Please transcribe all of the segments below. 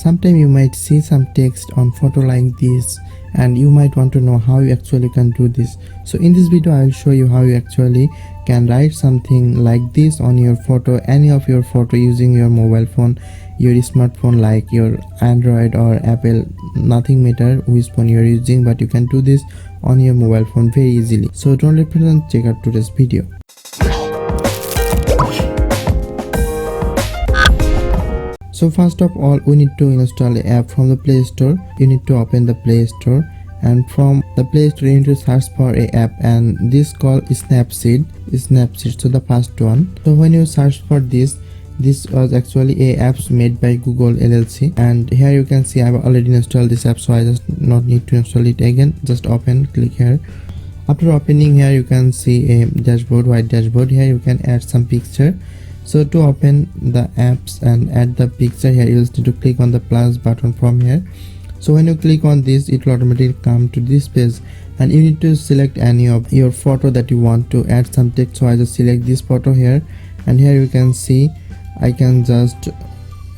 Sometimes you might see some text on photo like this, and you might want to know how you actually can do this. So in this video I will show you how you actually can write something like this on your photo, any of your photo, using your mobile phone, your smartphone, like your Android or Apple, nothing matter which phone you are using, but you can do this on your mobile phone very easily. So don't let me check out today's video. So first of all, we need to install an app from the Play Store. You need to open the Play Store, and from the Play Store you need to search for an app, and this called SnapSeed. So the first one. So when you search for this was actually a apps made by Google LLC, and here you can see I've already installed this app, so I just not need to install it again. Just open, click here. After opening, here you can see a dashboard, white dashboard. Here you can add some picture. So to open the apps and add the picture, here you just need to click on the plus button from here. So when you click on this, it will automatically come to this page, and you need to select any of your photo that you want to add some text. So I just select this photo here, and here you can see I can just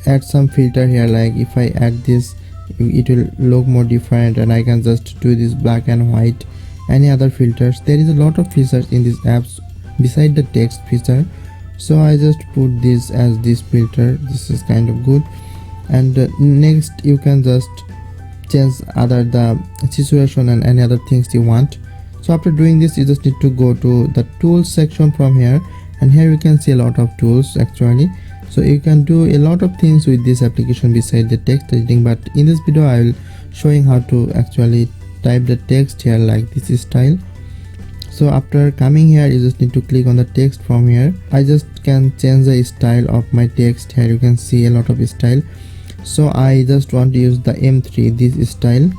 add some filter here, like if I add this it will look more different, and I can just do this black and white, any other filters. There is a lot of features in these apps beside the text feature. So I just put this as this filter. This is kind of good. And next you can just change the situation and any other things you want. So after doing this, you just need to go to the tools section from here, and here you can see a lot of tools actually. So you can do a lot of things with this application beside the text editing, but in this video I will showing how to actually type the text here like this style. So after coming here, you just need to click on the text from here. I just can change the style of my text. Here you can see a lot of style. So I just want to use the M3, this style.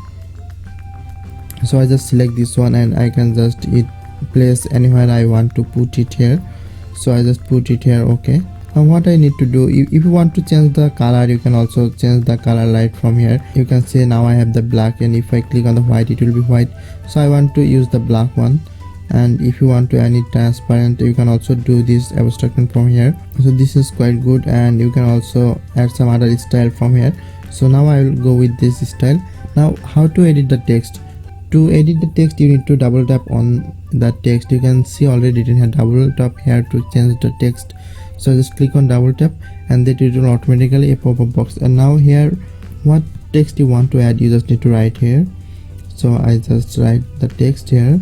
So I just select this one, and I can just place anywhere I want to put it here. So I just put it here. Okay. And what I need to do, if you want to change the color, you can also change the color light from here. You can say now I have the black, and if I click on the white, it will be white. So I want to use the black one. And if you want to add it transparent, you can also do this abstraction from here. So this is quite good, and you can also add some other style from here. So now I will go with this style. Now how to edit the text? To edit the text, you need to double tap on the text. You can see already it has double tap here to change the text. So just click on double tap, and that it will automatically a pop-up box. And now here, what text you want to add, you just need to write here. So I just write the text here.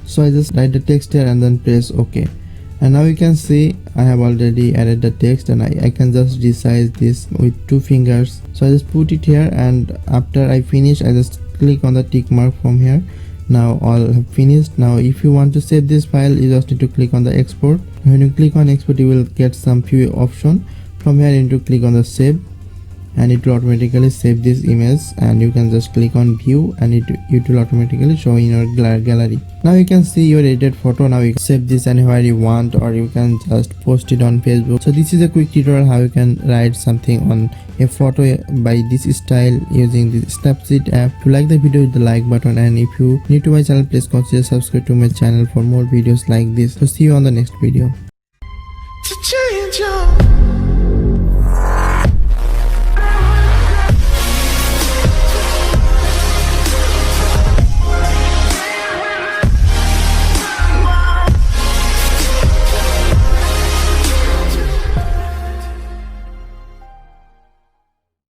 So I just write the text here and then press OK. And now you can see I have already added the text, and I can just resize this with 2 fingers. So I just put it here, and after I finish, I just click on the tick mark from here. Now all have finished. Now if you want to save this file, you just need to click on the export. When you click on export, you will get some few options. From here you need to click on the save, and it will automatically save this image, and you can just click on view, and it will automatically show in your gallery. Now you can see your edited photo. Now you can save this anywhere you want, or you can just post it on Facebook. So this is a quick tutorial how you can write something on a photo by this style using the SnapSeed app. If you like the video, hit the like button, and if you new to my channel, please consider subscribe to my channel for more videos like this. So see you on the next video.